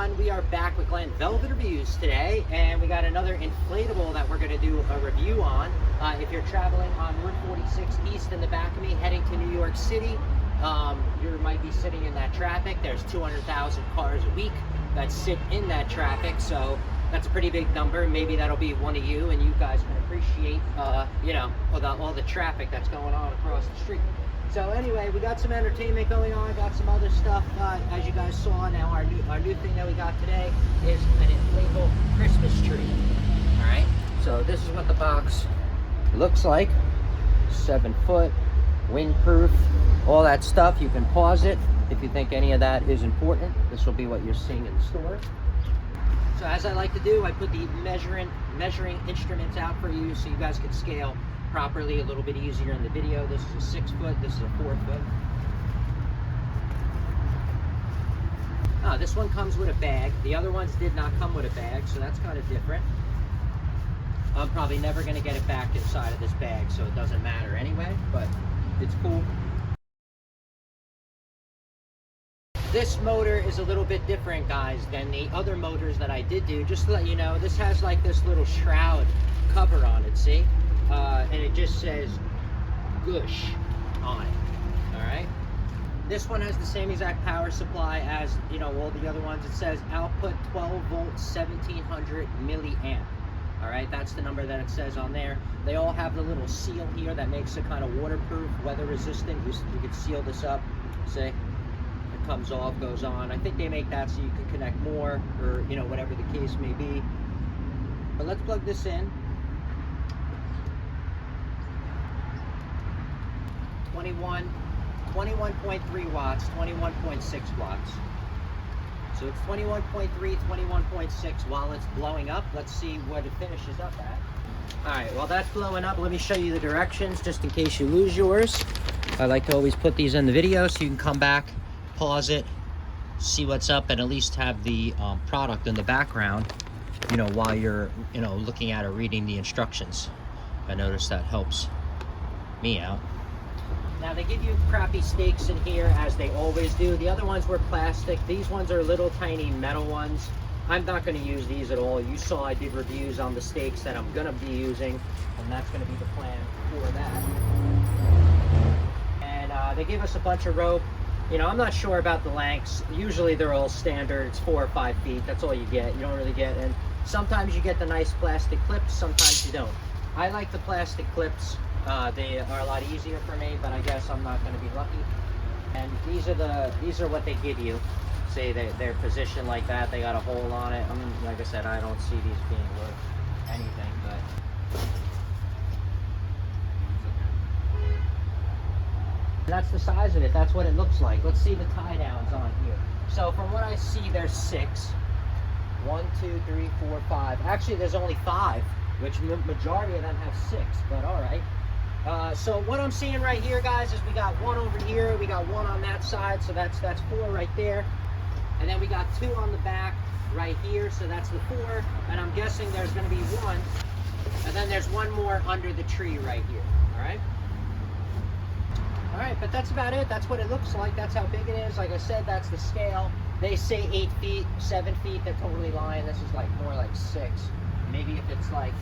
everyone, we are back with Glenn Velvet Reviews today, and we got another inflatable that we're going to do a review on. If you're traveling on Route 46 East in the back of me heading to New York City, you might be sitting in that traffic. There's 200,000 cars a week that sit in that traffic, so that's a pretty big number. Maybe that'll be one of you, and you guys can appreciate all the traffic that's going on across the street. So anyway, we got some entertainment going on, got some other stuff, as you guys saw. Now our new thing that we got today is an inflatable Christmas tree. All right, so this is what the box looks like. 7 foot, windproof, all that stuff. You can pause it if you think any of that is important. This will be what you're seeing in the store. So as I like to do, I put the measuring instruments out for you so you guys can scale properly a little bit easier in the video. This is a 6 foot, this is a 4 foot. This one comes with a bag. The other ones did not come with a bag, so that's kind of different. I'm probably never going to get it back inside of this bag, so it doesn't matter anyway, but it's cool. This motor is a little bit different, guys, than the other motors that I did do. Just to let you know, this has like this little shroud cover on it, see? And it just says Gush on it. All right, this one has the same exact power supply as all the other ones. It says output 12 volts 1700 milliamp. All right, that's the number that it says on there. They all have the little seal here that makes it kind of waterproof, weather resistant. You can seal this up, see? It comes off, goes on. I think they make that so you can connect more, or whatever the case may be. But let's plug this in. 21.3 watts, 21.6 watts. So it's 21.3, 21.6 while it's blowing up. Let's see what it finishes up at. All right, while that's blowing up, let me show you the directions just in case you lose yours. I like to always put these in the video so you can come back, pause it, see what's up, and at least have the product in the background, while you're, looking at or reading the instructions. I notice that helps me out. Now they give you crappy stakes in here, as they always do. The other ones were plastic. These ones are little tiny metal ones. I'm not going to use these at all. You saw I did reviews on the stakes that I'm going to be using, and that's going to be the plan for that. And they give us a bunch of rope. I'm not sure about the lengths. Usually they're all standard. It's 4 or 5 feet. That's all you get. You don't really get, and sometimes you get the nice plastic clips, sometimes you don't. I like the plastic clips. They are a lot easier for me, but I guess I'm not going to be lucky. And these are what they give you. Say they're positioned like that. They got a hole on it. Like I said, I don't see these being worth anything, but that's the size of it. That's what it looks like. Let's see the tie downs on here. So from what I see, there's 6. 1, 2, 3, 4, 5. Actually, there's only 5, which majority of them have 6. But all right. So what I'm seeing right here, guys, is we got 1 over here, we got 1 on that side, so that's 4 right there, and then we got 2 on the back right here, so that's the 4, and I'm guessing there's going to be 1, and then there's 1 more under the tree right here. All right, but that's about it. That's what it looks like. That's how big it is. Like I said, that's the scale. They say 8 feet, 7 feet. They're totally lying. This is like more like 6. Maybe if it's like,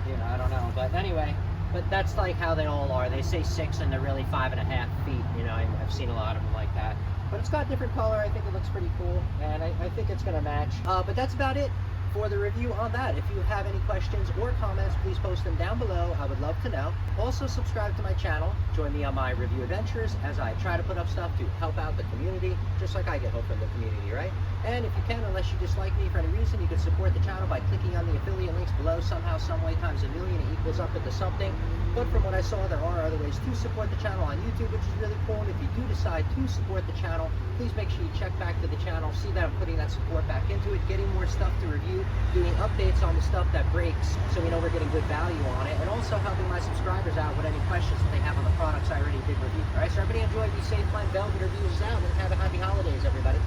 I don't know, but anyway. But that's like how they all are. They say 6 and they're really 5.5 feet. I've seen a lot of them like that. But it's got different color. I think it looks pretty cool, and I think it's gonna match. But that's about it for the review on that. If you have any questions or comments, please post them down below. I would love to know. Also, subscribe to my channel. Join me on my review adventures as I try to put up stuff to help out the community, just like I get hope from the community, right? And if you can, unless you dislike me for any reason, you can support the channel by clicking on the affiliate links below. Somehow, someway, times a million, it equals up into something. But from what I saw, there are other ways to support the channel on YouTube, which is really cool. And if you do decide to support the channel, please make sure you check back to the channel, see that I'm putting that support back into it, getting more stuff to review, doing updates on the stuff that breaks, so we know we're getting good value on it, and also helping my subscribers out with any questions that they have on the products I already did review. All right, so everybody enjoy, be safe, Glenn Velvet Reviews out, and have a happy holidays, everybody.